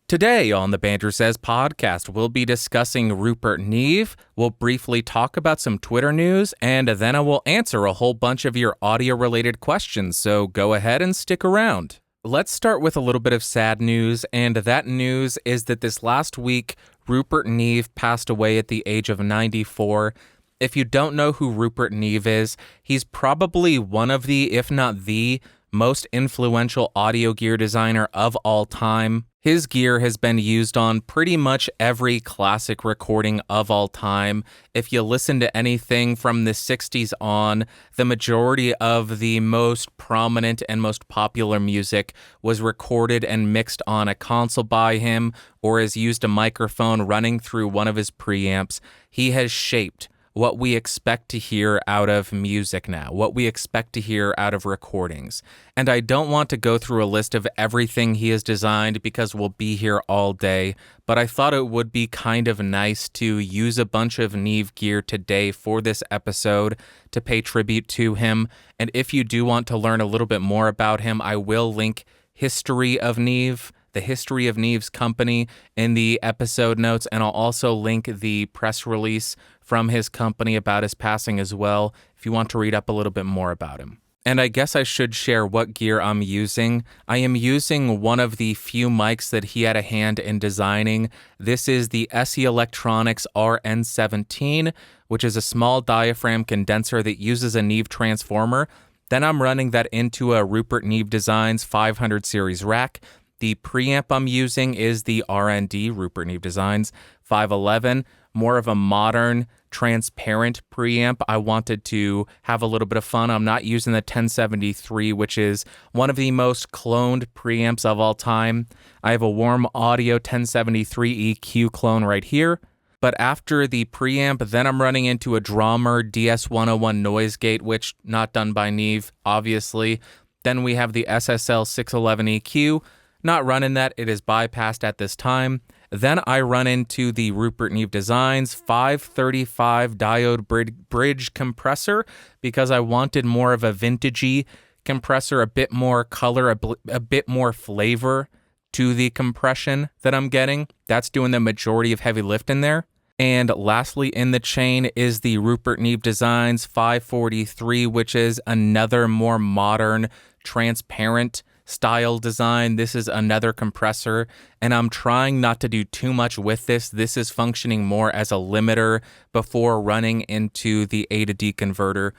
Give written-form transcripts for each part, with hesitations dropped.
Today on the Bandrew Says podcast, we'll be discussing Rupert Neve, we'll briefly talk about some Twitter news, and then I will answer a whole bunch of your audio-related questions, so go ahead and stick around. Let's start with a little bit of sad news, and that news is that this last week, Rupert Neve passed away at the age of 94. If you don't know who Rupert Neve is, he's probably one of the, if not the, most influential audio gear designer of all time. His gear has been used on pretty much every classic recording of all time. If you listen to anything from the 60s on, the majority of the most prominent and most popular music was recorded and mixed on a console by him or has used a microphone running through one of his preamps. He has shaped what we expect to hear out of music now, what we expect to hear out of recordings. And I don't want to go through a list of everything he has designed because we'll be here all day, but I thought it would be kind of nice to use a bunch of Neve gear today for this episode to pay tribute to him. And if you do want to learn a little bit more about him, I will link History of Neve, the history of Neve's company, in the episode notes, and I'll also link the press release from his company about his passing as well, if you want to read up a little bit more about him. And I guess I should share what gear I'm using. I am using one of the few mics that he had a hand in designing. This is the SE Electronics RN17, which is a small diaphragm condenser that uses a Neve transformer. Then I'm running that into a Rupert Neve Designs 500 series rack. The preamp I'm using is the R&D, Rupert Neve Designs 511, more of a modern, transparent preamp. I wanted to have a little bit of fun. I'm not using the 1073, which is one of the most cloned preamps of all time. I have a Warm Audio 1073 EQ clone right here. But after the preamp, then I'm running into a Drummer DS101 noise gate, which not done by Neve, obviously. Then we have the SSL 611 EQ. Not running that, it is bypassed at this time. Then I run into the Rupert Neve Designs 535 diode bridge compressor because I wanted more of a vintagey compressor, a bit more color, a bit more flavor to the compression that I'm getting. That's doing the majority of heavy lift in there. And lastly in the chain is the Rupert Neve Designs 543, which is another more modern, transparent style design. This is another compressor, and I'm trying not to do too much with this. This is functioning more as a limiter before running into the A to D converter.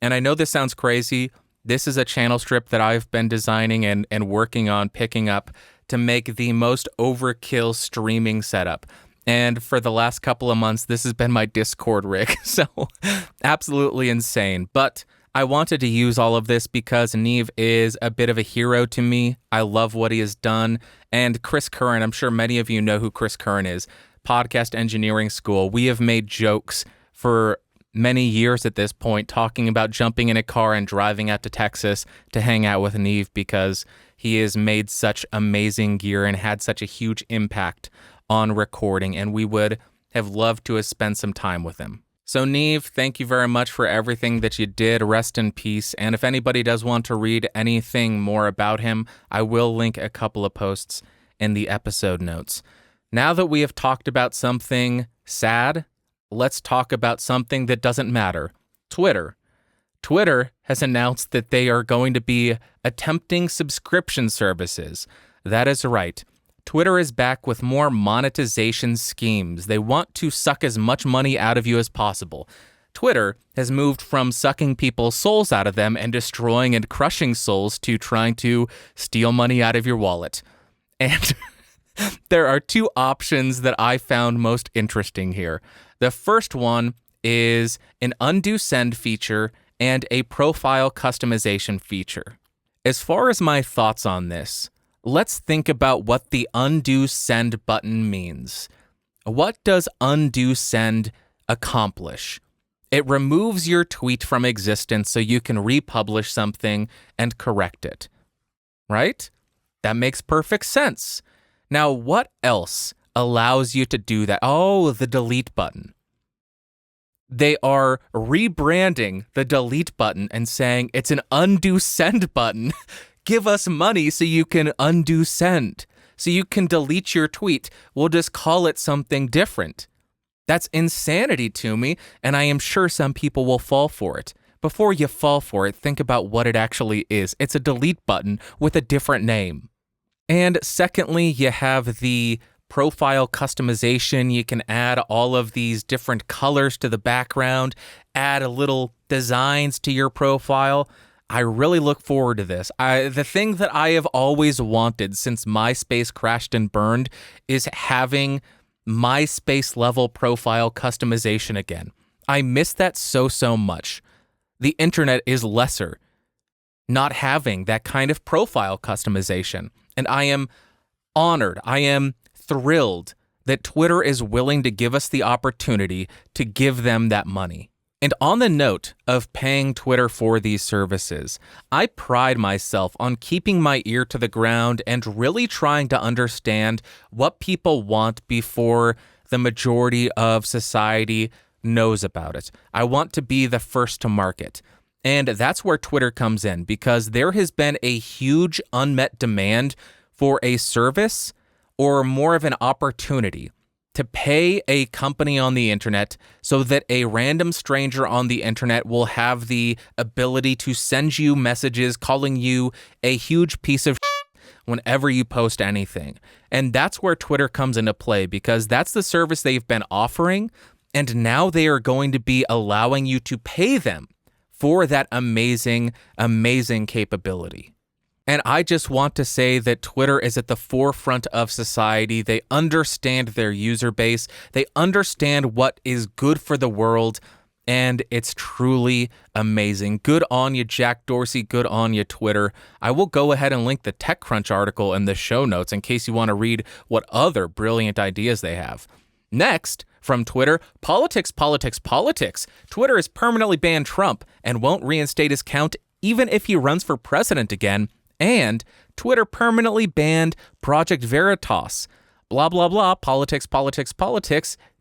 And I know this sounds crazy. This is a channel strip that I've been designing and working on picking up to make the most overkill streaming setup. And for the last couple of months, this has been my Discord rig. So absolutely insane. But I wanted to use all of this because Neve is a bit of a hero to me. I love what he has done. And Chris Curran, I'm sure many of you know who Chris Curran is, Podcast Engineering School. We have made jokes for many years at this point talking about jumping in a car and driving out to Texas to hang out with Neve because he has made such amazing gear and had such a huge impact on recording, and we would have loved to have spent some time with him. So Neve, thank you very much for everything that you did. Rest in peace. And if anybody does want to read anything more about him, I will link a couple of posts in the episode notes. Now that we have talked about something sad, let's talk about something that doesn't matter. Twitter. Twitter has announced that they are going to be attempting subscription services. That is right. Twitter is back with more monetization schemes. They want to suck as much money out of you as possible. Twitter has moved from sucking people's souls out of them and destroying and crushing souls to trying to steal money out of your wallet. And there are two options that I found most interesting here. The first one is an undo send feature and a profile customization feature. As far as my thoughts on this, let's think about what the undo send button means. What does undo send accomplish? It removes your tweet from existence so you can republish something and correct it. Right? That makes perfect sense. Now, what else allows you to do that? Oh, the delete button. They are rebranding the delete button and saying it's an undo send button. Give us money so you can undo send. so you can delete your tweet. We'll just call it something different. That's insanity to me, and I am sure some people will fall for it. Before you fall for it, think about what it actually is. It's a delete button with a different name. And secondly, you have the profile customization. You can add all of these different colors to the background, add a little designs to your profile. I really look forward to this. The thing that I have always wanted since MySpace crashed and burned is having MySpace level profile customization again. I miss that so much. The internet is lesser not having that kind of profile customization. And I am honored, I am thrilled that Twitter is willing to give us the opportunity to give them that money. And on the note of paying Twitter for these services, I pride myself on keeping my ear to the ground and really trying to understand what people want before the majority of society knows about it. I want to be the first to market. And that's where Twitter comes in, because there has been a huge unmet demand for a service or more of an opportunity to pay a company on the internet so that a random stranger on the internet will have the ability to send you messages calling you a huge piece of whenever you post anything. And that's where Twitter comes into play, because that's the service they've been offering, and now they are going to be allowing you to pay them for that amazing capability. And I just want to say that Twitter is at the forefront of society. They understand their user base. They understand what is good for the world. And it's truly amazing. Good on you, Jack Dorsey. Good on you, Twitter. I will go ahead and link the TechCrunch article in the show notes in case you want to read what other brilliant ideas they have. Next, from Twitter, politics. Twitter has permanently banned Trump and won't reinstate his account even if he runs for president again. And Twitter permanently banned Project Veritas. Blah, blah, blah. Politics.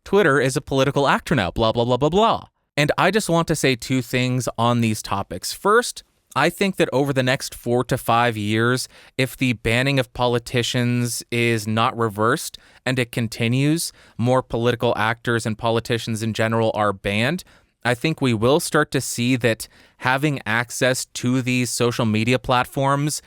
Twitter is a political actor now. Blah, blah, blah, blah, blah. And I just want to say two things on these topics. First, I think that over the next 4 to 5 years, if the banning of politicians is not reversed and it continues, more political actors and politicians in general are banned, I think we will start to see that having access to these social media platforms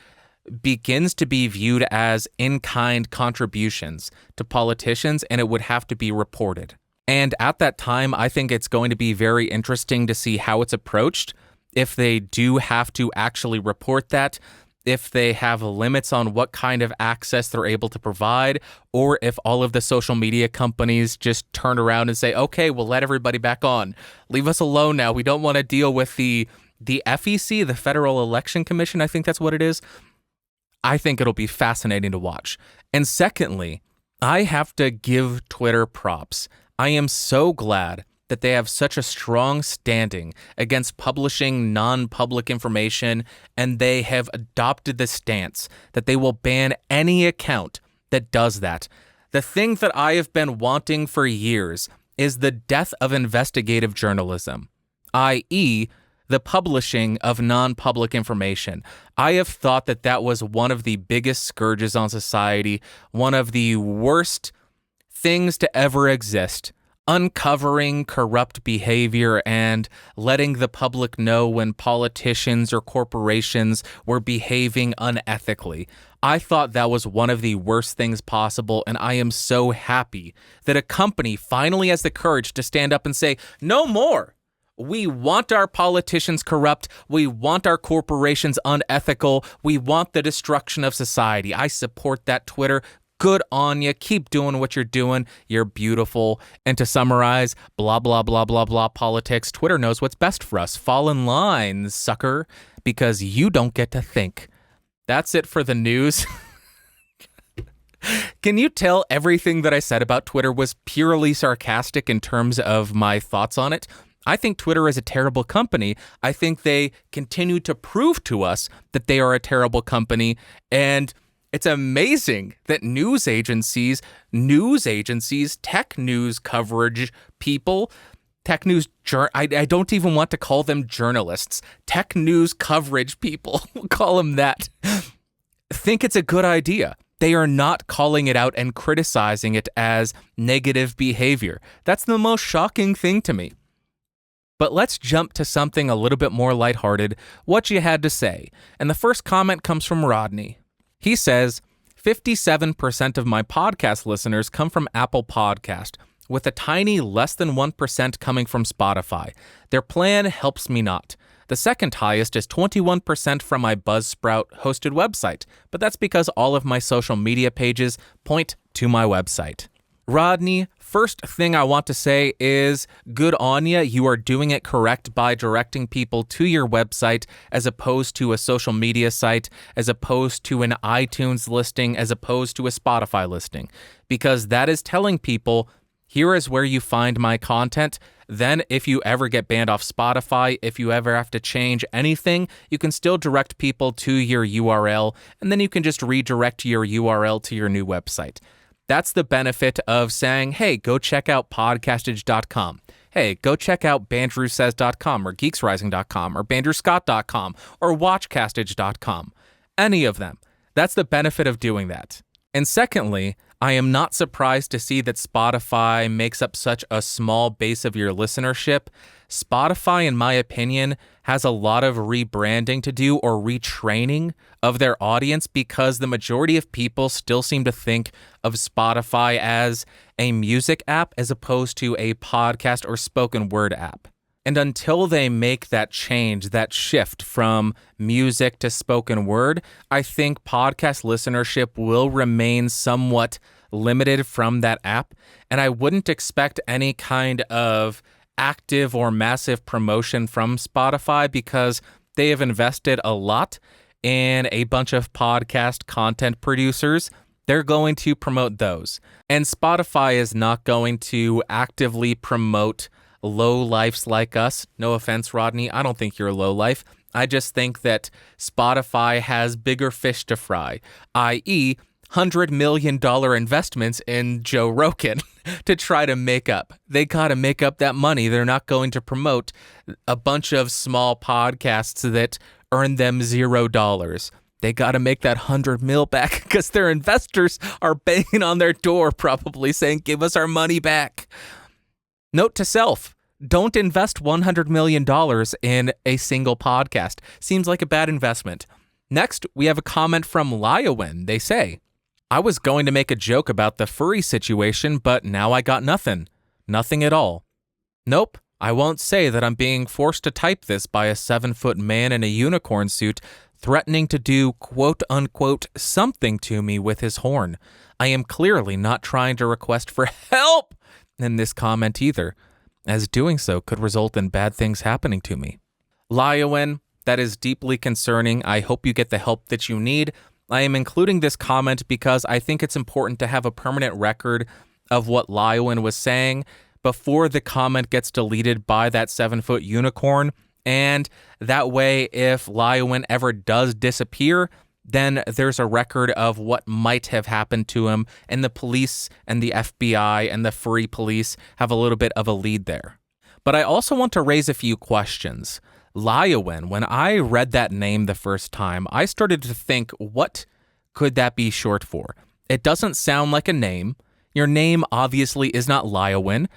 begins to be viewed as in-kind contributions to politicians, and it would have to be reported. And at that time, I think it's going to be very interesting to see how it's approached, if they do have to actually report that, if they have limits on what kind of access they're able to provide, or if all of the social media companies just turn around and say, okay, we'll let everybody back on. Leave us alone now. We don't want to deal with the FEC, the Federal Election Commission. I think that's what it is. I think it'll be fascinating to watch. And secondly, I have to give Twitter props. I am so glad that they have such a strong standing against publishing non-public information, and they have adopted the stance that they will ban any account that does that. The thing that I have been wanting for years is the death of investigative journalism, i.e., the publishing of non-public information. I have thought that that was one of the biggest scourges on society, one of the worst things to ever exist. Uncovering corrupt behavior and letting the public know when politicians or corporations were behaving unethically. I thought that was one of the worst things possible, and I am so happy that a company finally has the courage to stand up and say, no more. We want our politicians corrupt. We want our corporations unethical. We want the destruction of society. I support that, Twitter. Good on you. Keep doing what you're doing. You're beautiful. And to summarize, blah, blah, blah, blah, blah, politics. Twitter knows what's best for us. Fall in line, sucker, because you don't get to think. That's it for the news. Can you tell everything that I said about Twitter was purely sarcastic in terms of my thoughts on it? I think Twitter is a terrible company. I think they continue to prove to us that they are a terrible company, and it's amazing that news agencies, tech news coverage people, I don't even want to call them journalists, tech news coverage people, we'll call them that, think it's a good idea They are not calling it out and criticizing it as negative behavior. That's the most shocking thing to me. But let's jump to something a little bit more lighthearted, what you had to say. And the first comment comes from Rodney. He says, 57% of my podcast listeners come from Apple Podcast, with a tiny less than 1% coming from Spotify. Their plan helps me not. The second highest is 21% from my Buzzsprout hosted website, but that's because all of my social media pages point to my website. Rodney, first thing I want to say is good on ya. You are doing it correct by directing people to your website as opposed to a social media site, as opposed to an iTunes listing, as opposed to a Spotify listing, because that is telling people, here is where you find my content. Then if you ever get banned off Spotify, if you ever have to change anything, you can still direct people to your URL, and then you can just redirect your URL to your new website. That's the benefit of saying, hey, go check out podcastage.com. Hey, go check out bandrewsays.com or geeksrising.com or bandrewscott.com or watchcastage.com. Any of them. That's the benefit of doing that. And secondly, I am not surprised to see that Spotify makes up such a small base of your listenership. Spotify, in my opinion, has a lot of rebranding to do or retraining of their audience because the majority of people still seem to think of Spotify as a music app as opposed to a podcast or spoken word app. And until they make that change, that shift from music to spoken word, I think podcast listenership will remain somewhat limited from that app. And I wouldn't expect any kind of active or massive promotion from Spotify because they have invested a lot in a bunch of podcast content producers. They're going to promote those. And Spotify is not going to actively promote low-lifes like us. No offense, Rodney. I don't think you're a low-life. I just think that Spotify has bigger fish to fry, i.e., $100 million investments in Joe Rogan to try to make up. They got to make up that money. They're not going to promote a bunch of small podcasts that earn them $0. They got to make that 100 mil back because their investors are banging on their door probably saying, give us our money back. Note to self, don't invest $100 million in a single podcast. Seems like a bad investment. Next, we have a comment from Liowin. They say, I was going to make a joke about the furry situation, but now I got nothing. Nothing at all. Nope, I won't say that I'm being forced to type this by a 7-foot man in a unicorn suit threatening to do quote-unquote something to me with his horn. I am clearly not trying to request for help in this comment either, as doing so could result in bad things happening to me. Liowin, that is deeply concerning. I hope you get the help that you need. I am including this comment because I think it's important to have a permanent record of what Liowin was saying before the comment gets deleted by that 7-foot unicorn. And that way, if Liowin ever does disappear, then there's a record of what might have happened to him, and the police and the FBI and the furry police have a little bit of a lead there. But I also want to raise a few questions. Liowin, when I read that name the first time, I started to think, what could that be short for? It doesn't sound like a name. Your name obviously is not Liowin.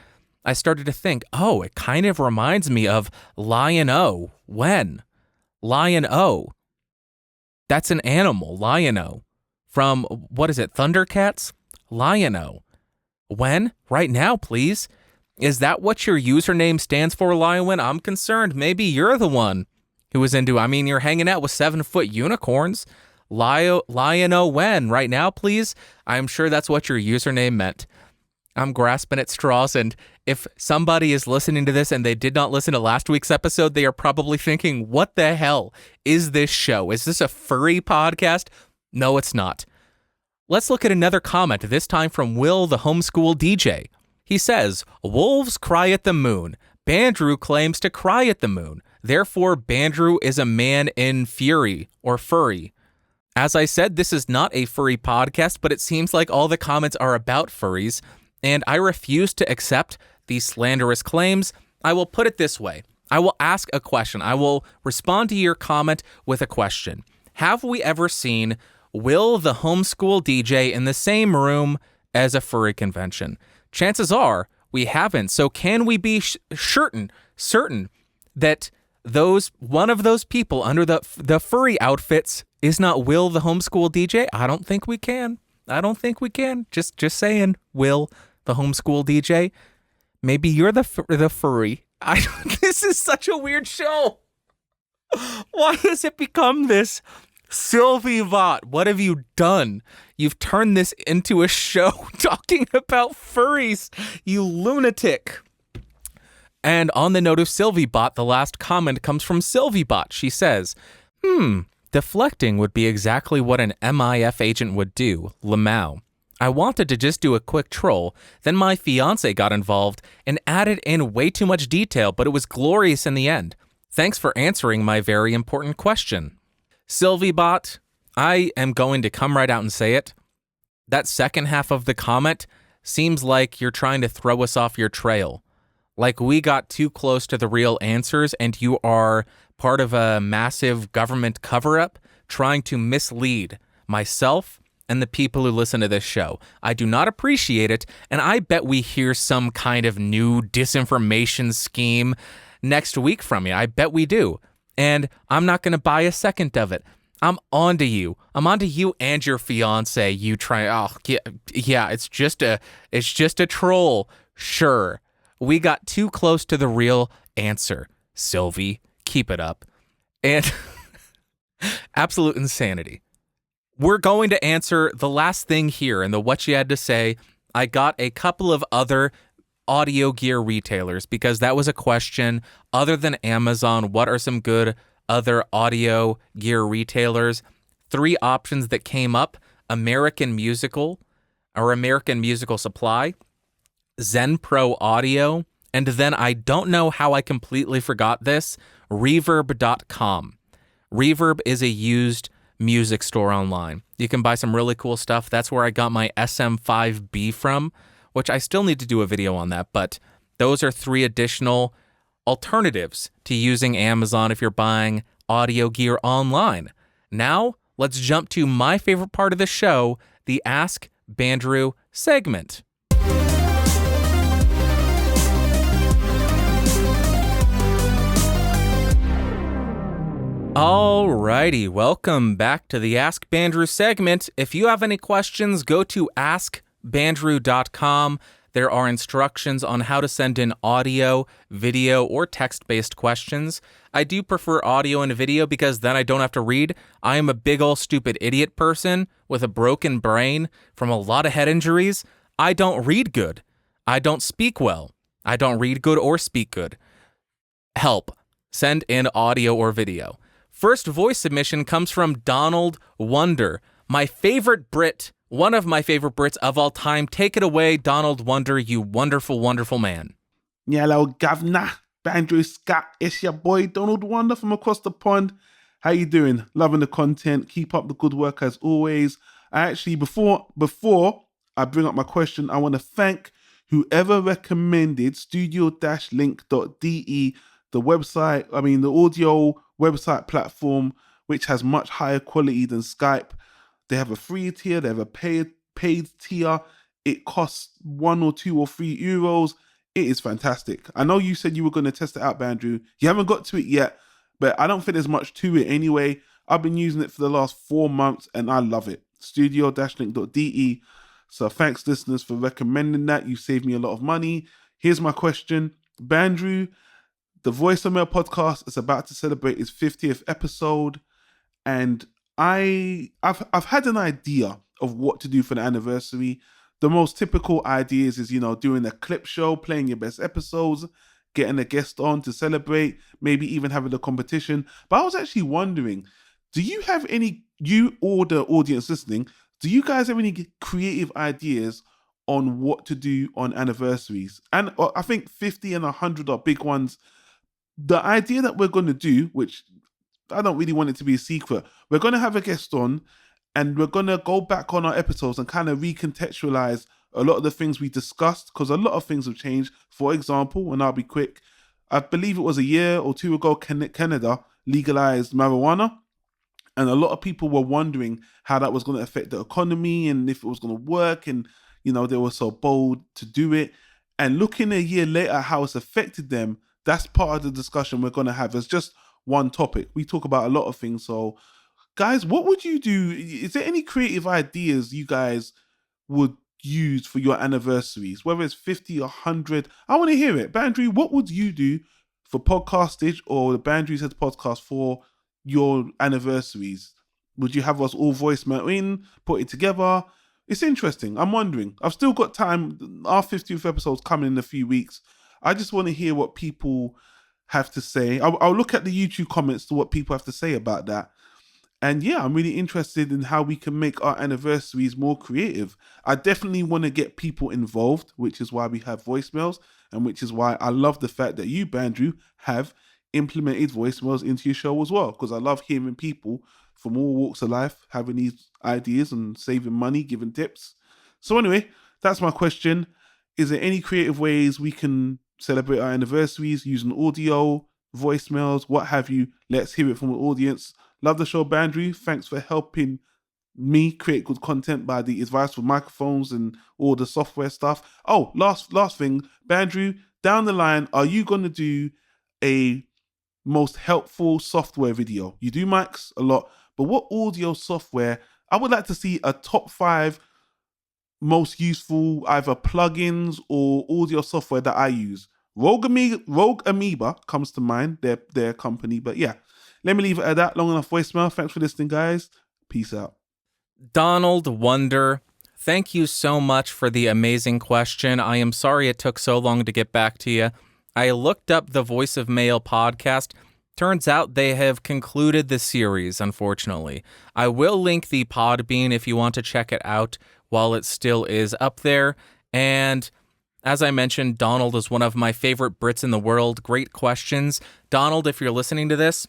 I started to think, oh, it kind of reminds me of Lion-O. When? Lion-O. That's an animal, Lion-O. From, what is it, Thundercats? Lion-O. When? Right now, please. Is that what your username stands for, Liowin? I'm concerned. Maybe you're the one who was into, you're hanging out with 7-foot unicorns. Lion-O when? Right now, please? I'm sure that's what your username meant. I'm grasping at straws, and if somebody is listening to this and they did not listen to last week's episode, they are probably thinking, what the hell is this show? Is this a furry podcast? No, it's not. Let's look at another comment, this time from Will, the homeschool DJ. He says, wolves cry at the moon. Bandrew claims to cry at the moon. Therefore, Bandrew is a man in fury or furry. As I said, this is not a furry podcast, but it seems like all the comments are about furries, and I refuse to accept these slanderous claims. I will put it this way. I will ask a question. I will respond to your comment with a question. Have we ever seen will the homeschool DJ in the same room as a furry convention? Chances are we haven't. So can we be certain that one of those people under the furry outfits is not Will the homeschool DJ? I don't think we can. Just saying, Will the homeschool DJ. Maybe you're the furry. This is such a weird show. Why has it become this? SylviBot, what have you done? You've turned this into a show talking about furries, you lunatic. And on the note of SylviBot, the last comment comes from SylviBot. She says, deflecting would be exactly what an MIF agent would do, Lamau. I wanted to just do a quick troll, then my fiance got involved and added in way too much detail, but it was glorious in the end. Thanks for answering my very important question. SylviBot, I am going to come right out and say it. That second half of the comment seems like you're trying to throw us off your trail. Like we got too close to the real answers and you are part of a massive government cover-up trying to mislead myself and the people who listen to this show. I do not appreciate it, and I bet we hear some kind of new disinformation scheme next week from you. I bet we do. And I'm not going to buy a second of it. I'm onto you. I'm onto you and your fiance. You try. Oh, yeah. It's just a troll. Sure. We got too close to the real answer. Sylvie, keep it up. And absolute insanity. We're going to answer the last thing here in the what you had to say. I got a couple of other audio gear retailers because that was a question. Other than Amazon, what are some good other audio gear retailers? 3 options that came up: American Musical or American Musical Supply, Zen Pro Audio, and then I don't know how I completely forgot this, Reverb.com. Reverb is a used music store online. You can buy some really cool stuff. That's where I got my SM5B from, which I still need to do a video on that, but those are 3 additional alternatives to using Amazon if you're buying audio gear online. Now, let's jump to my favorite part of the show, the Ask Bandrew segment. Alrighty, welcome back to the Ask Bandrew segment. If you have any questions, go to askbandrew.com. There are instructions on how to send in audio, video, or text-based questions. I do prefer audio and video because then I don't have to read. I am a big ol' stupid idiot person with a broken brain from a lot of head injuries. I don't read good. I don't speak well. I don't read good or speak good. Help. Send in audio or video. First voice submission comes from Donald Wonder, my favorite Brit, one of my favorite Brits of all time. Take it away, Donald Wonder, you wonderful, wonderful man. Hello, Governor. Bandrew Scott. It's your boy, Donald Wonder from across the pond. How you doing? Loving the content. Keep up the good work as always. I actually, before I bring up my question, I want to thank whoever recommended studio-link.de, the audio website platform, which has much higher quality than Skype. They have a free tier, they have a paid tier. It costs 1 or 2 or 3 euros. It is fantastic. I know you said you were going to test it out, Bandrew. You haven't got to it yet, but I don't think there's much to it anyway. I've been using it for the last 4 months and I love it. Studio-link.de. So thanks, listeners, for recommending that. You saved me a lot of money. Here's my question. Bandrew, the Voice of Mail podcast is about to celebrate its 50th episode, and I've had an idea of what to do for the anniversary. The most typical ideas is, doing a clip show, playing your best episodes, getting a guest on to celebrate, maybe even having a competition. But I was actually wondering, do you have any, you or the audience listening, do you guys have any creative ideas on what to do on anniversaries? And I think 50 and 100 are big ones. The idea that we're going to do, which I don't really want it to be a secret, we're going to have a guest on and we're going to go back on our episodes and kind of recontextualize a lot of the things we discussed, because a lot of things have changed. For example, and I'll be quick, I believe it was a year or 2 ago, Canada legalized marijuana. And a lot of people were wondering how that was going to affect the economy and if it was going to work. And, you know, they were so bold to do it. And looking a year later at how it's affected them, that's part of the discussion we're going to have as just one topic. We talk about a lot of things. So, guys, what would you do? Is there any creative ideas you guys would use for your anniversaries, whether it's 50 or 100? I want to hear it. Bandrew, what would you do for Podcastage or the Bandrew Says podcast for your anniversaries? Would you have us all voicemail in, put it together? It's interesting. I'm wondering. I've still got time. Our 50th episode's coming in a few weeks. I just want to hear what people have to say. I'll look at the YouTube comments to what people have to say about that. And yeah, I'm really interested in how we can make our anniversaries more creative. I definitely want to get people involved, which is why we have voicemails, and which is why I love the fact that you, Bandrew, have implemented voicemails into your show as well, because I love hearing people from all walks of life having these ideas and saving money, giving tips. So anyway, that's my question. Is there any creative ways we can celebrate our anniversaries using audio, voicemails, what have you? Let's hear it from the audience. Love the show, Bandrew. Thanks for helping me create good content by the advice for microphones and all the software stuff. Oh, last thing, Bandrew, down the line, are you going to do a most helpful software video? You do mics a lot, but what audio software? I would like to see a top 5 most useful either plugins or audio software that I use. Rogue Amoeba comes to mind, their company, but yeah. Let me leave it at that. Long enough voicemail. Thanks for listening, guys. Peace out. Donald Wonder, thank you so much for the amazing question. I am sorry it took so long to get back to you. I looked up the Voice of Mail podcast. Turns out they have concluded the series, unfortunately. I will link the Podbean if you want to check it out while it still is up there. And as I mentioned, Donald is one of my favorite Brits in the world. Great questions. Donald, if you're listening to this,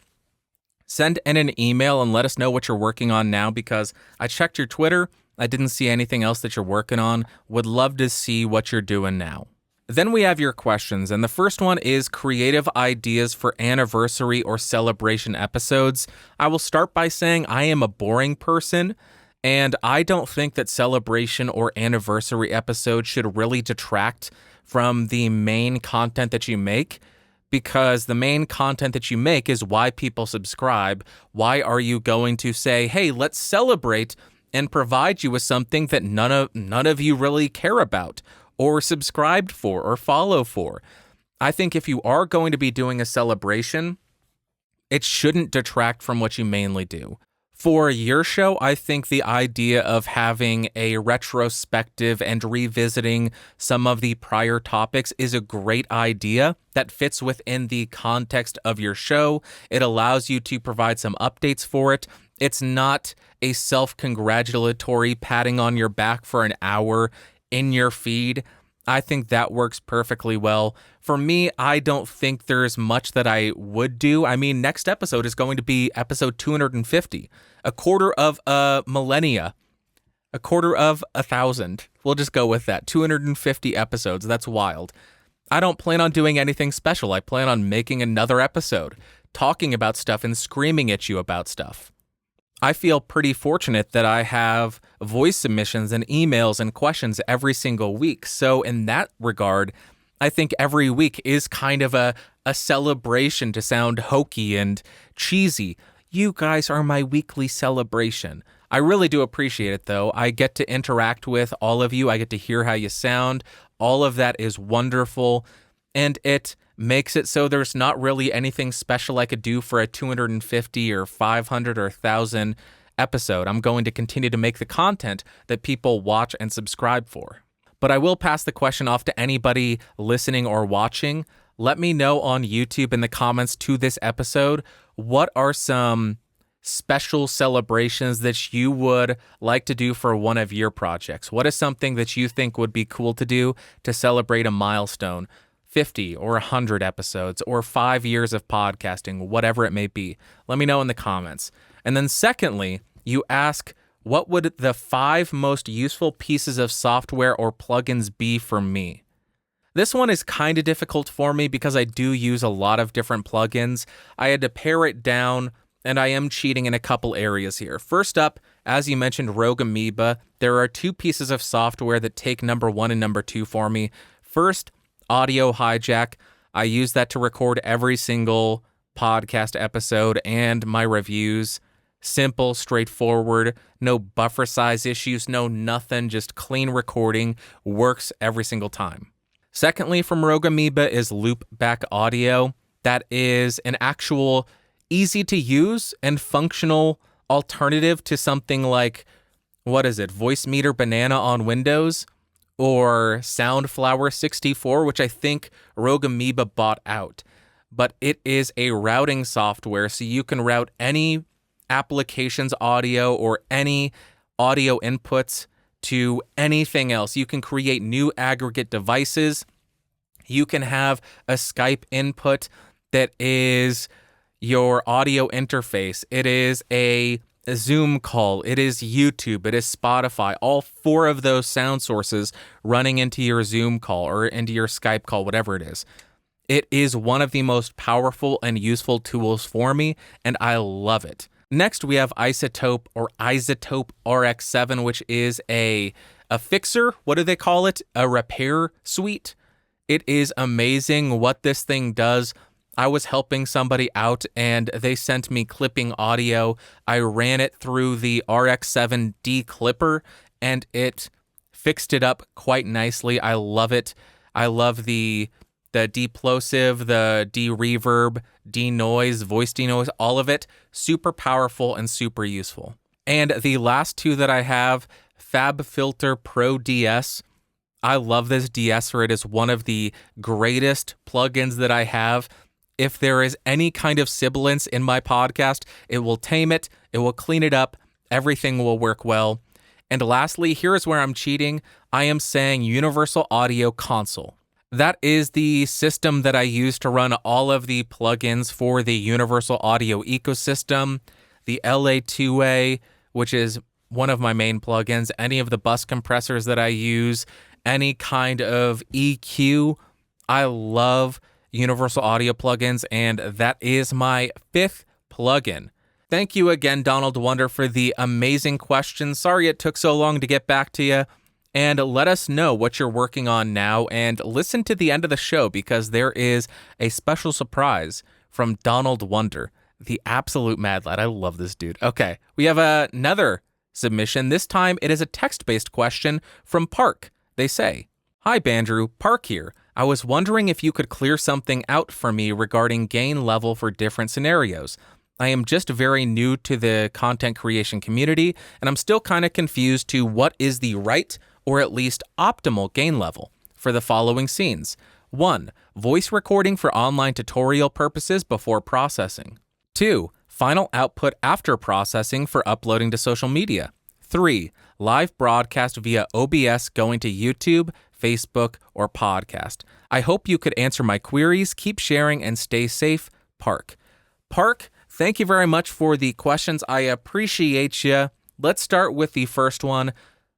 send in an email and let us know what you're working on now, because I checked your Twitter. I didn't see anything else that you're working on. Would love to see what you're doing now. Then we have your questions, and the first one is creative ideas for anniversary or celebration episodes. I will start by saying I am a boring person, and I don't think that celebration or anniversary episodes should really detract from the main content that you make. Because the main content that you make is why people subscribe. Why are you going to say, hey, let's celebrate and provide you with something that none of you really care about or subscribed for or follow for? I think if you are going to be doing a celebration, it shouldn't detract from what you mainly do. For your show, I think the idea of having a retrospective and revisiting some of the prior topics is a great idea that fits within the context of your show. It allows you to provide some updates for it. It's not a self-congratulatory patting on your back for an hour in your feed. I think that works perfectly well. For me, I don't think there's much that I would do. I mean, next episode is going to be episode 250, a quarter of a millennia, a quarter of 1,000. We'll just go with that. 250 episodes. That's wild. I don't plan on doing anything special. I plan on making another episode, talking about stuff and screaming at you about stuff. I feel pretty fortunate that I have voice submissions and emails and questions every single week. So in that regard, I think every week is kind of a celebration, to sound hokey and cheesy. You guys are my weekly celebration. I really do appreciate it, though. I get to interact with all of you. I get to hear how you sound. All of that is wonderful. And it makes it so there's not really anything special I could do for a 250 or 500 or 1,000 episode. I'm going to continue to make the content that people watch and subscribe for. But I will pass the question off to anybody listening or watching. Let me know on YouTube in the comments to this episode, what are some special celebrations that you would like to do for one of your projects? What is something that you think would be cool to do to celebrate a milestone? 50 or 100 episodes or 5 years of podcasting, whatever it may be. Let me know in the comments. And then secondly, you ask, what would the 5 most useful pieces of software or plugins be for me? This one is kind of difficult for me because I do use a lot of different plugins. I had to pare it down and I am cheating in a couple areas here. First up, as you mentioned, Rogue Amoeba. There are two pieces of software that take number 1 and number 2 for me. First, Audio Hijack. I use that to record every single podcast episode and my reviews. Simple, straightforward, no buffer size issues, no nothing, just clean recording, works every single time. Secondly, from Rogue Amoeba is Loopback Audio. That is an actual easy to use and functional alternative to something like, Voicemeeter Banana on Windows or Soundflower 64, which I think Rogue Amoeba bought out. But it is a routing software, so you can route any application's audio or any audio inputs to anything else. You can create new aggregate devices. You can have a Skype input that is your audio interface. It is a Zoom call. It is YouTube. It is Spotify. All 4 of those sound sources running into your Zoom call or into your Skype call, whatever it is. It is one of the most powerful and useful tools for me, and I love it. Next, we have Isotope RX7, which is a fixer. What do they call it? A repair suite. It is amazing what this thing does. I was helping somebody out and they sent me clipping audio. I ran it through the RX7 declipper and it fixed it up quite nicely. I love it. I love the deplosive, the de-reverb, de-noise, voice de-noise, all of it. Super powerful and super useful. And the last 2 that I have, FabFilter Pro DS. I love this de-esser. It is one of the greatest plugins that I have. If there is any kind of sibilance in my podcast, it will tame it, it will clean it up, everything will work well. And lastly, here is where I'm cheating. I am saying Universal Audio Console. That is the system that I use to run all of the plugins for the Universal Audio ecosystem, the LA2A, which is one of my main plugins, any of the bus compressors that I use, any kind of EQ. I love Universal Audio plugins, and that is my 5th plugin. Thank you again, Donald Wonder, for the amazing question. Sorry it took so long to get back to you. And let us know what you're working on now, and listen to the end of the show because there is a special surprise from Donald Wonder, the absolute mad lad. I love this dude. Okay, we have another submission. This time it is a text-based question from Park. They say, "Hi Bandrew, Park here. I was wondering if you could clear something out for me regarding gain level for different scenarios. I am just very new to the content creation community, and I'm still kind of confused to what is the right or at least optimal gain level for the following scenes. 1. Voice recording for online tutorial purposes before processing. 2. Final output after processing for uploading to social media. 3. Live broadcast via OBS going to YouTube, Facebook, or podcast. I hope you could answer my queries. Keep sharing and stay safe. Park." Park, thank you very much for the questions. I appreciate you. Let's start with the first one.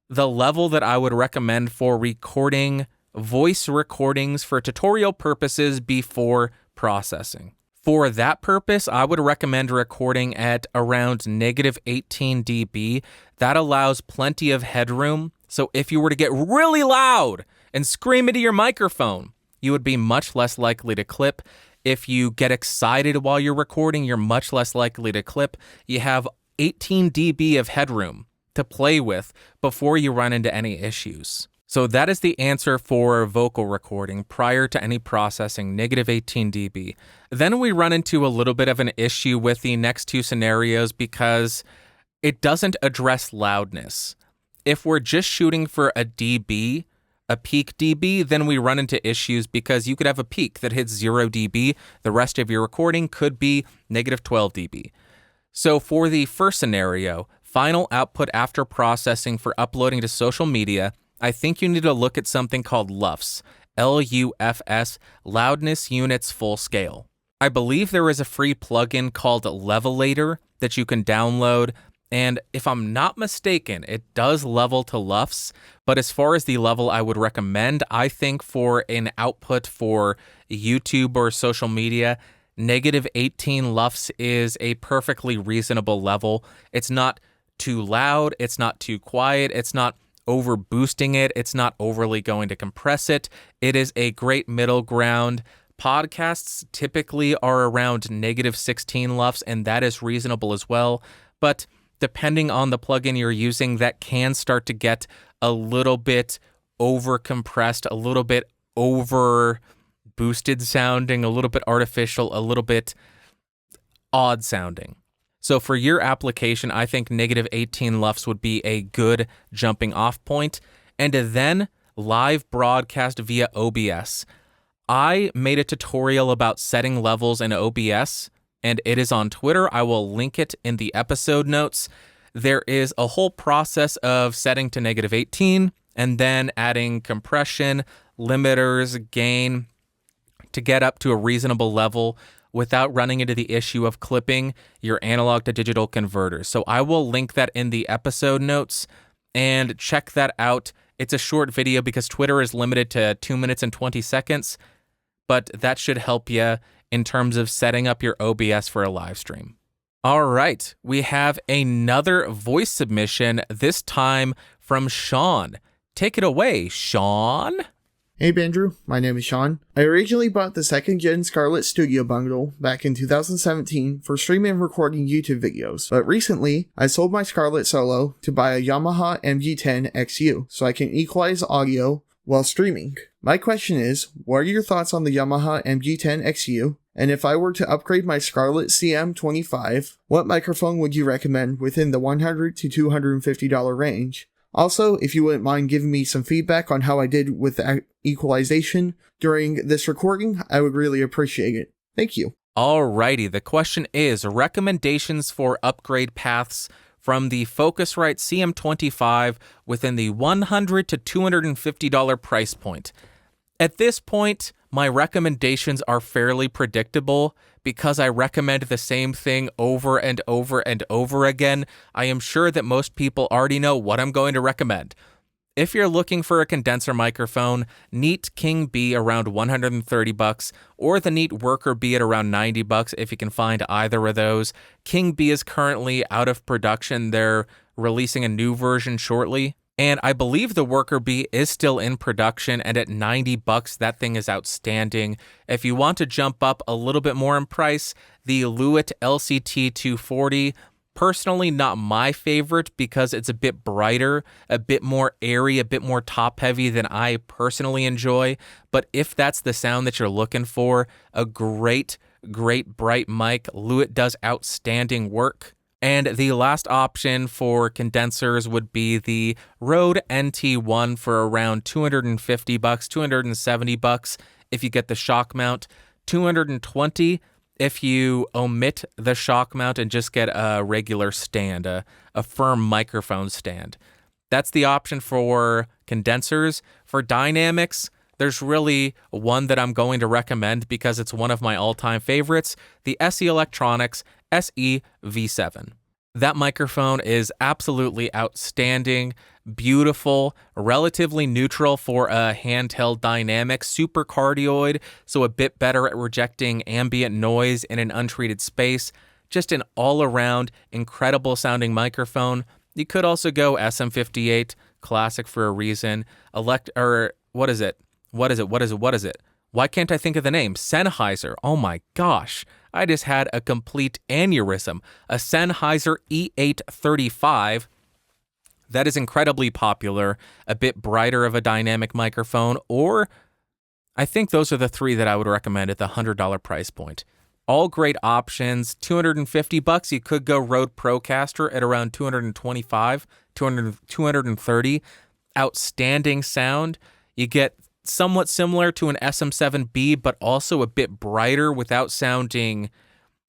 The level that I would recommend for recording voice recordings for tutorial purposes before processing. For that purpose, I would recommend recording at around -18 dB. That allows plenty of headroom. So if you were to get really loud and scream into your microphone, you would be much less likely to clip. If you get excited while you're recording, you're much less likely to clip. You have 18 dB of headroom to play with before you run into any issues. So that is the answer for vocal recording prior to any processing, -18 dB. Then we run into a little bit of an issue with the next 2 scenarios because it doesn't address loudness. If we're just shooting for a dB, a peak dB, then we run into issues because you could have a peak that hits 0 dB. The rest of your recording could be -12 dB. So for the first scenario, final output after processing for uploading to social media, I think you need to look at something called LUFS, LUFS, Loudness Units Full Scale. I believe there is a free plugin called Levelator that you can download, and if I'm not mistaken, it does level to LUFS, but as far as the level I would recommend, I think for an output for YouTube or social media, negative 18 lufs is a perfectly reasonable level. It's not too loud, it's not too quiet, it's not over boosting it, it's not overly going to compress it. It is a great middle ground. Podcasts typically are around negative 16 lufs, and that is reasonable as well. But depending on the plugin you're using, that can start to get a little bit over compressed, a little bit over boosted sounding, a little bit artificial, a little bit odd sounding. So for your application, I think negative 18 lufs would be a good jumping off point. And then live broadcast via OBS. I made a tutorial about setting levels in OBS, and it is on Twitter. I will link it in the episode notes. There is a whole process of setting to negative 18 and then adding compression, limiters, gain to get up to a reasonable level without running into the issue of clipping your analog to digital converters. So I will link that in the episode notes and check that out. It's a short video because Twitter is limited to 2 minutes and 20 seconds, but that should help you in terms of setting up your OBS for a live stream. All right, we have another voice submission, this time from Sean. Take it away, Sean. Hey Bandrew, my name is Sean. I originally bought the 2nd Gen Scarlett Studio bundle back in 2017 for streaming and recording YouTube videos, but recently I sold my Scarlett Solo to buy a Yamaha MG10 XU so I can equalize audio while streaming. My question is, what are your thoughts on the Yamaha MG10 XU? And if I were to upgrade my Scarlett CM25, what microphone would you recommend within the $100 to $250 range? Also, if you wouldn't mind giving me some feedback on how I did with the equalization during this recording, I would really appreciate it. Thank you. Alrighty, the question is recommendations for upgrade paths from the Focusrite CM25 within the $100 to $250 price point. At this point, my recommendations are fairly predictable because I recommend the same thing over and over and over again. I am sure that most people already know what I'm going to recommend. If you're looking for a condenser microphone, Neat King B around $130 or the Neat Worker B at around $90 if you can find either of those. King B is currently out of production. They're releasing a new version shortly. And I believe the Worker B is still in production, and at $90, that thing is outstanding. If you want to jump up a little bit more in price, the Lewitt LCT 240, personally not my favorite because it's a bit brighter, a bit more airy, a bit more top-heavy than I personally enjoy. But if that's the sound that you're looking for, a great bright mic, Lewitt does outstanding work. And the last option for condensers would be the Rode NT1 for around $250, $270 if you get the shock mount, $220 if you omit the shock mount and just get a regular stand, a firm microphone stand. That's the option for condensers. For dynamics, there's really one that I'm going to recommend because it's one of my all-time favorites, the SE Electronics SE V7. That microphone is absolutely outstanding, beautiful, relatively neutral for a handheld dynamic, super cardioid, so a bit better at rejecting ambient noise in an untreated space. Just an all-around, incredible sounding microphone. You could also go SM58, classic for a reason. What is it? Why can't I think of the name? Sennheiser. Oh my gosh. I just had a complete aneurysm. A Sennheiser E835. That is incredibly popular. A bit brighter of a dynamic microphone. Or I think those are the three that I would recommend at the $100 price point. All great options. $250. You could go Rode Procaster at around $225, $230. Outstanding sound. You get somewhat similar to an SM7B, but also a bit brighter without sounding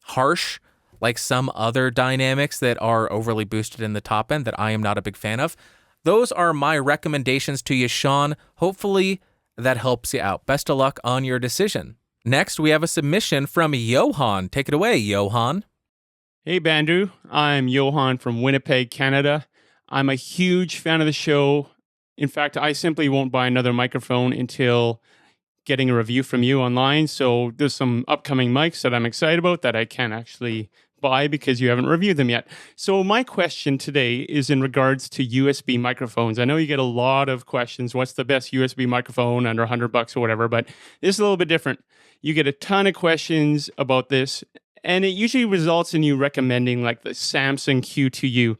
harsh like some other dynamics that are overly boosted in the top end that I am not a big fan of. Those are my recommendations to you, Sean. Hopefully that helps you out. Best of luck on your decision. Next, we have a submission from Johan. Take it away, Johan. Hey, Bandrew. I'm Johan from Winnipeg, Canada. I'm a huge fan of the show. In fact, I simply won't buy another microphone until getting a review from you online. So there's some upcoming mics that I'm excited about that I can't actually buy because you haven't reviewed them yet. So my question today is in regards to USB microphones. I know you get a lot of questions. What's the best USB microphone under $100 or whatever? But this is a little bit different. You get a ton of questions about this, and it usually results in you recommending like the Samsung Q2u.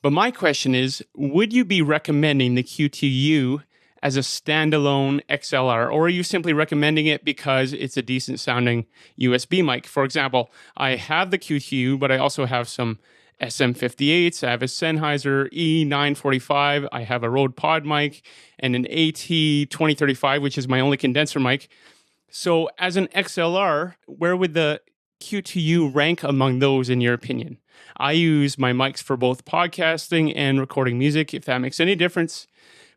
But my question is, would you be recommending the Q2u as a standalone XLR, or are you simply recommending it because it's a decent sounding USB mic? For example, I have the Q2u, but I also have some SM58s. I have a Sennheiser E945. I have a Rode Pod mic and an AT2035, which is my only condenser mic. So as an XLR, where would the Q2u rank among those in your opinion? I use my mics for both podcasting and recording music, if that makes any difference.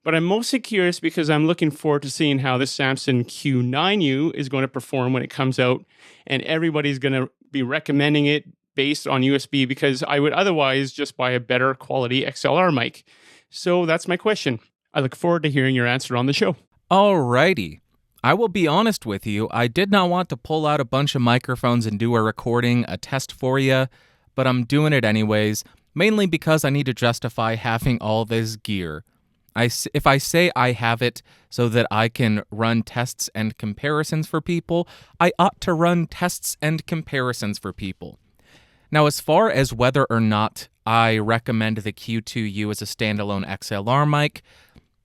But I'm mostly curious because I'm looking forward to seeing how the Samsung Q9u is going to perform when it comes out. And everybody's going to be recommending it based on USB because I would otherwise just buy a better quality XLR mic. So that's my question. I look forward to hearing your answer on the show. Alrighty. I will be honest with you, I did not want to pull out a bunch of microphones and do a test for you, but I'm doing it anyways, mainly because I need to justify having all this gear. If I say I have it so that I can run tests and comparisons for people, I ought to run tests and comparisons for people. Now, as far as whether or not I recommend the Q2u as a standalone XLR mic,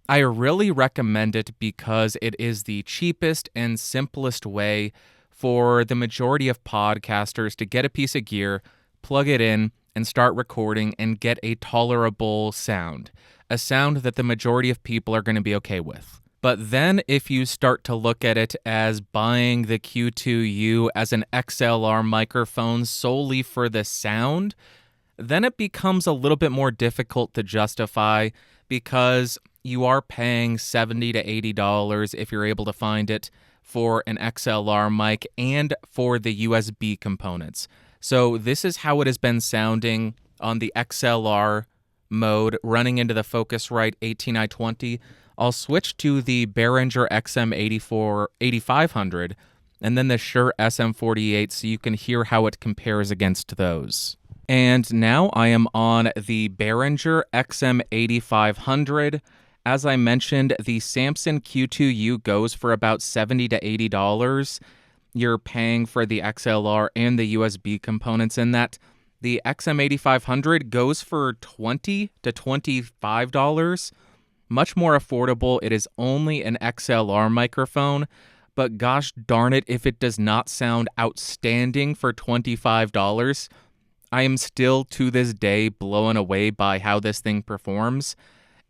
I really recommend it because it is the cheapest and simplest way for the majority of podcasters to get a piece of gear, plug it in, and start recording and get a tolerable sound. A sound that the majority of people are going to be okay with. But then if you start to look at it as buying the Q2u as an XLR microphone solely for the sound, then it becomes a little bit more difficult to justify because you are paying $70 to $80 if you're able to find it for an XLR mic and for the USB components. So this is how it has been sounding on the XLR mode running into the Focusrite 18i20. I'll switch to the Behringer XM8500 and then the Shure SM48 so you can hear how it compares against those. And now I am on the Behringer XM8500. As I mentioned, the Samsung Q2u goes for about $70 to $80. You're paying for the XLR and the USB components in that. The XM8500 goes for $20 to $25. Much more affordable. It is only an XLR microphone, but gosh darn it if it does not sound outstanding for $25. I am still to this day blown away by how this thing performs.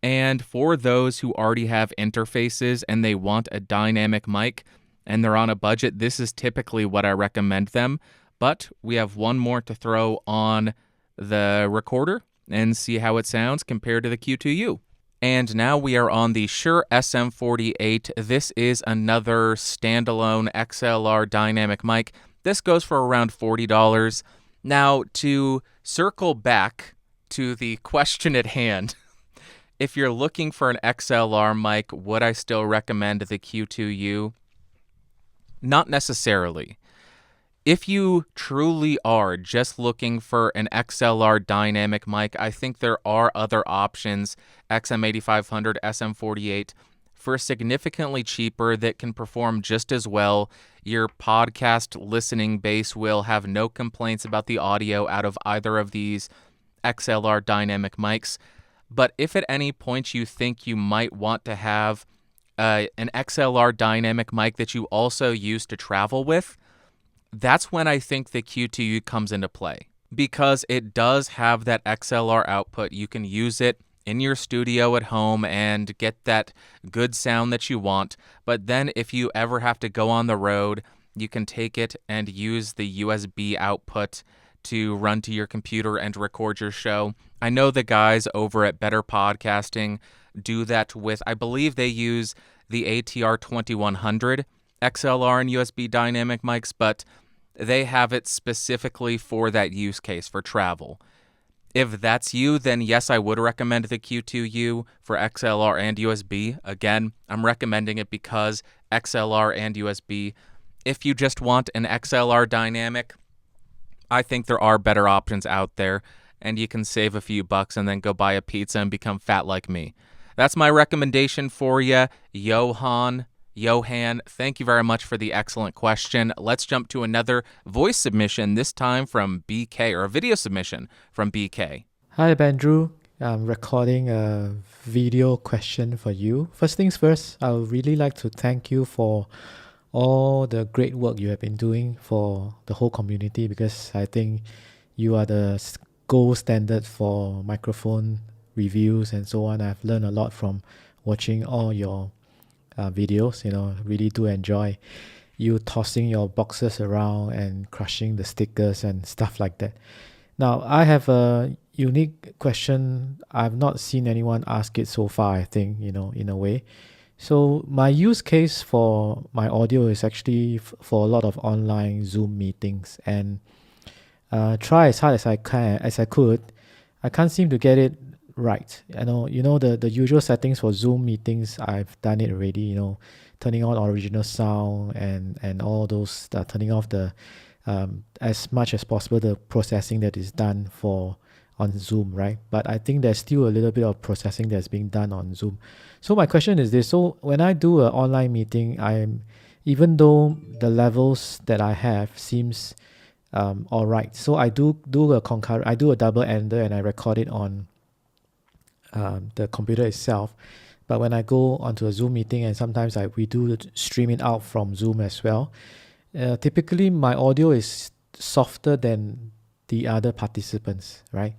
And for those who already have interfaces and they want a dynamic mic and they're on a budget, this is typically what I recommend them. But we have one more to throw on the recorder and see how it sounds compared to the Q2u. And now we are on the Shure SM48. This is another standalone XLR dynamic mic. This goes for around $40. Now, to circle back to the question at hand, if you're looking for an XLR mic, would I still recommend the Q2u? Not necessarily. If you truly are just looking for an XLR dynamic mic, I think there are other options, XM8500, SM48, for significantly cheaper that can perform just as well. Your podcast listening base will have no complaints about the audio out of either of these XLR dynamic mics. But if at any point you think you might want to have an XLR dynamic mic that you also use to travel with, that's when I think the Q2u comes into play. Because it does have that XLR output, you can use it in your studio at home and get that good sound that you want. But then if you ever have to go on the road, you can take it and use the USB output to run to your computer and record your show. I know the guys over at Better Podcasting do that with, I believe they use the ATR 2100 XLR and USB dynamic mics, but they have it specifically for that use case, for travel. If that's you, then yes, I would recommend the Q2u for XLR and USB. Again, I'm recommending it because XLR and USB. If you just want an XLR dynamic, I think there are better options out there, and you can save a few bucks and then go buy a pizza and become fat like me. That's my recommendation for you, Johan, thank you very much for the excellent question. Let's jump to another voice submission, this time from BK, or a video submission from BK. Hi, Bandrew. I'm recording a video question for you. First things first, I would really like to thank you for all the great work you have been doing for the whole community, because I think you are the gold standard for microphone reviews and so on. I've learned a lot from watching all your videos. Really do enjoy you tossing your boxes around and crushing the stickers and stuff like that. Now, I have a unique question. I've not seen anyone ask it so far, I think, in a way. So my use case for my audio is actually for a lot of online Zoom meetings, and try as hard as I could. I can't seem to get it right. The usual settings for Zoom meetings, I've done it already, turning on original sound and all those, turning off the as much as possible the processing that is done on Zoom, right? But I think there's still a little bit of processing that's being done on Zoom. So my question is this: so when I do an online meeting, even though the levels that I have seems all right, so I do a double ender and I record it on the computer itself. But when I go onto a Zoom meeting, and sometimes we do stream it out from Zoom as well, typically my audio is softer than the other participants, right?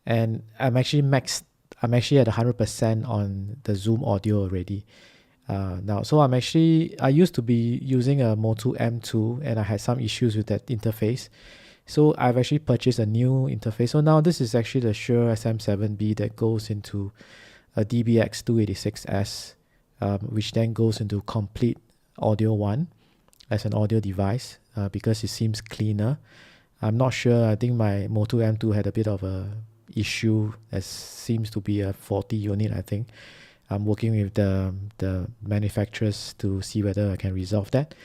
And I'm actually at 100% on the Zoom audio already now. So I used to be using a Motu M2, and I had some issues with that interface. So I've actually purchased a new interface. So now this is actually the Shure SM7B that goes into a DBX286S, which then goes into Complete Audio 1 as an audio device because it seems cleaner. I'm not sure. I think my Motu M2 had a bit of a issue. It seems to be a faulty unit, I think. I'm working with the manufacturers to see whether I can resolve that.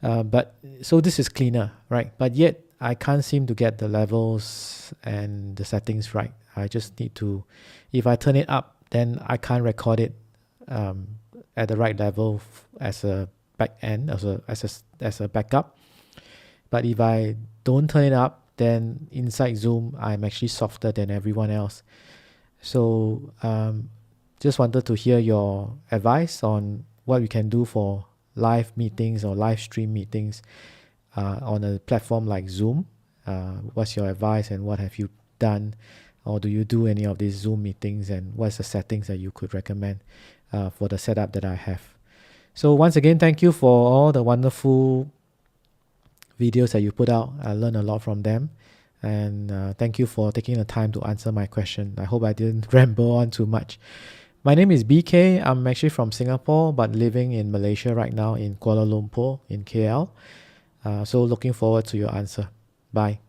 But so this is cleaner, right? But yet I can't seem to get the levels and the settings right. I just need to, if I turn it up, then I can't record it at the right level as a back end, as a backup. But if I don't turn it up, then inside Zoom, I'm actually softer than everyone else. So just wanted to hear your advice on what we can do for live meetings or live stream meetings on a platform like Zoom. What's your advice, and what have you done? Or do you do any of these Zoom meetings, and what's the settings that you could recommend for the setup that I have? So once again, thank you for all the wonderful videos that you put out. I learned a lot from them, and thank you for taking the time to answer my question. I hope I didn't ramble on too much. My name is BK. I'm actually from Singapore, but living in Malaysia right now, in Kuala Lumpur in KL. So looking forward to your answer. Bye.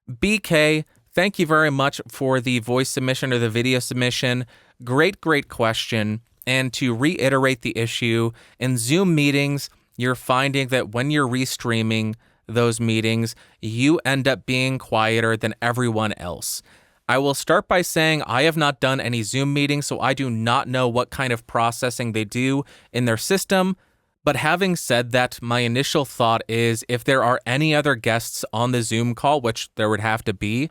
BK, thank you very much for the voice submission or the video submission. Great question. And to reiterate the issue, in Zoom meetings, you're finding that when you're restreaming those meetings, you end up being quieter than everyone else. I will start by saying I have not done any Zoom meetings, so I do not know what kind of processing they do in their system. But having said that, my initial thought is if there are any other guests on the Zoom call, which there would have to be,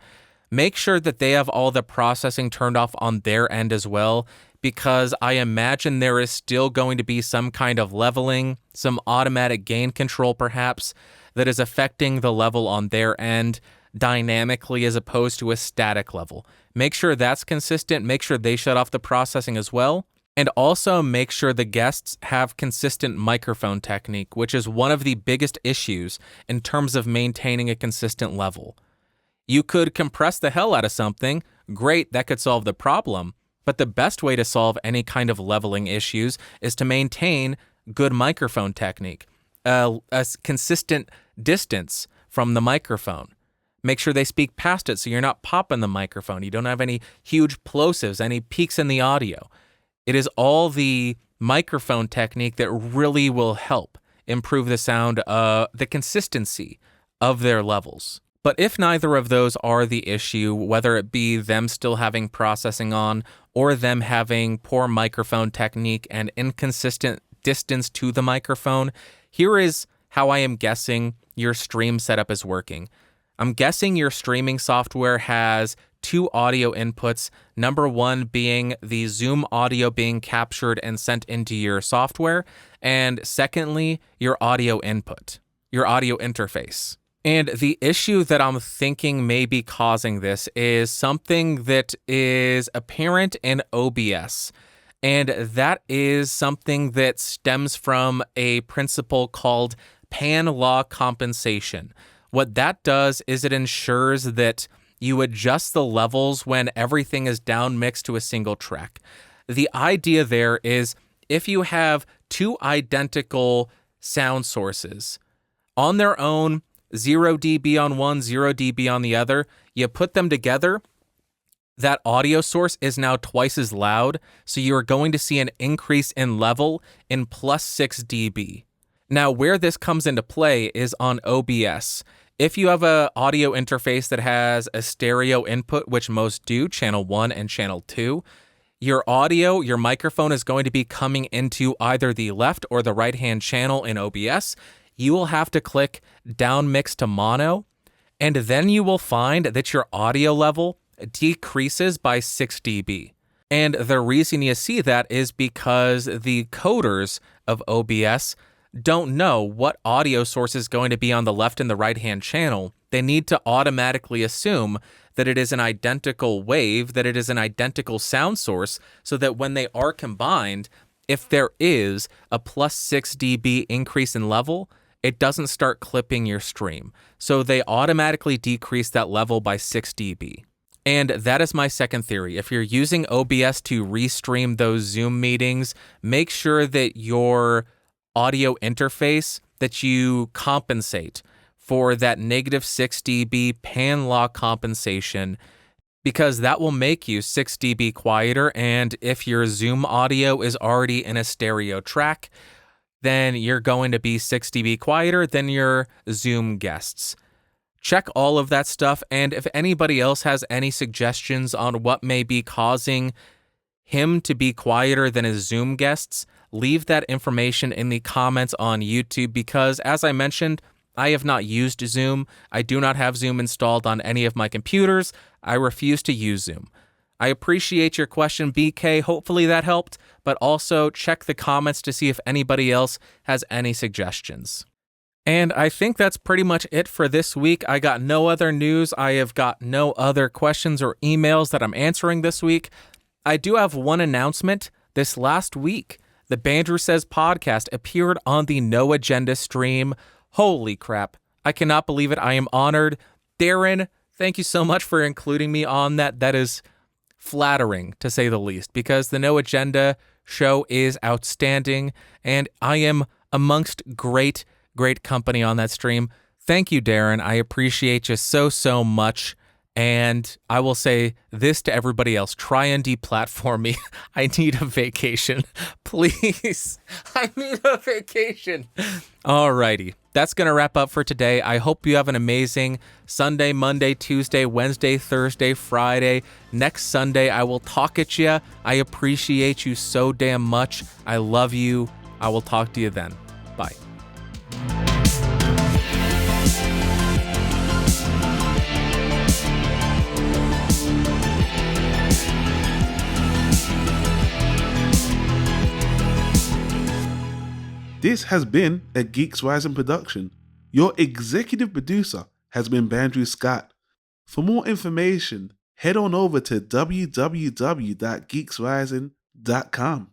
make sure that they have all the processing turned off on their end as well, because I imagine there is still going to be some kind of leveling, some automatic gain control perhaps, that is affecting the level on their end dynamically as opposed to a static level. Make sure that's consistent. Make sure they shut off the processing as well. And also make sure the guests have consistent microphone technique, which is one of the biggest issues in terms of maintaining a consistent level. You could compress the hell out of something. Great, that could solve the problem. But the best way to solve any kind of leveling issues is to maintain good microphone technique, a consistent distance from the microphone. Make sure they speak past it so you're not popping the microphone. You don't have any huge plosives, any peaks in the audio. It is all the microphone technique that really will help improve the sound, the consistency of their levels. But if neither of those are the issue, whether it be them still having processing on or them having poor microphone technique and inconsistent distance to the microphone, here is how I am guessing your stream setup is working. I'm guessing your streaming software has two audio inputs, number one being the Zoom audio being captured and sent into your software, and secondly, your audio input, your audio interface. And the issue that I'm thinking may be causing this is something that is apparent in OBS. And that is something that stems from a principle called pan-law compensation. What that does is it ensures that you adjust the levels when everything is down mixed to a single track. The idea there is if you have two identical sound sources on their own, 0 dB on one, 0 dB on the other, you put them together, that audio source is now twice as loud, so you are going to see an increase in level in plus 6 dB. Now, where this comes into play is on OBS. If you have an audio interface that has a stereo input, which most do, channel 1 and channel 2, your audio, your microphone is going to be coming into either the left or the right-hand channel in OBS. You will have to click down mix to mono, and then you will find that your audio level decreases by 6 dB. And the reason you see that is because the coders of OBS don't know what audio source is going to be on the left and the right-hand channel. They need to automatically assume that it is an identical wave, that it is an identical sound source, so that when they are combined, if there is a plus 6 dB increase in level, it doesn't start clipping your stream. So they automatically decrease that level by 6 dB. And that is my second theory. If you're using OBS to restream those Zoom meetings, make sure that your audio interface, that you compensate for that negative 6 dB pan law compensation, because that will make you 6 dB quieter. And if your Zoom audio is already in a stereo track, then you're going to be 6 dB quieter than your Zoom guests. Check all of that stuff, and if anybody else has any suggestions on what may be causing him to be quieter than his Zoom guests, leave that information in the comments on YouTube, because as I mentioned, I have not used Zoom. I do not have Zoom installed on any of my computers. I refuse to use Zoom. I appreciate your question, BK. Hopefully that helped, but also check the comments to see if anybody else has any suggestions. And I think that's pretty much it for this week. I got no other news. I have got no other questions or emails that I'm answering this week. I do have one announcement. This last week, the Bandrew Says podcast appeared on the No Agenda stream. Holy crap. I cannot believe it. I am honored. Darren, thank you so much for including me on that. That is flattering, to say the least, because the No Agenda show is outstanding, and I am amongst great company on that stream. Thank you, Darren. I appreciate you so much. And I will say this to everybody else. Try and deplatform me. I need a vacation. Please. I need a vacation. Alrighty. That's going to wrap up for today. I hope you have an amazing Sunday, Monday, Tuesday, Wednesday, Thursday, Friday. Next Sunday, I will talk at you. I appreciate you so damn much. I love you. I will talk to you then. Bye. This has been a Geeks Rising production. Your executive producer has been Bandrew Scott. For more information, head on over to www.geeksrising.com.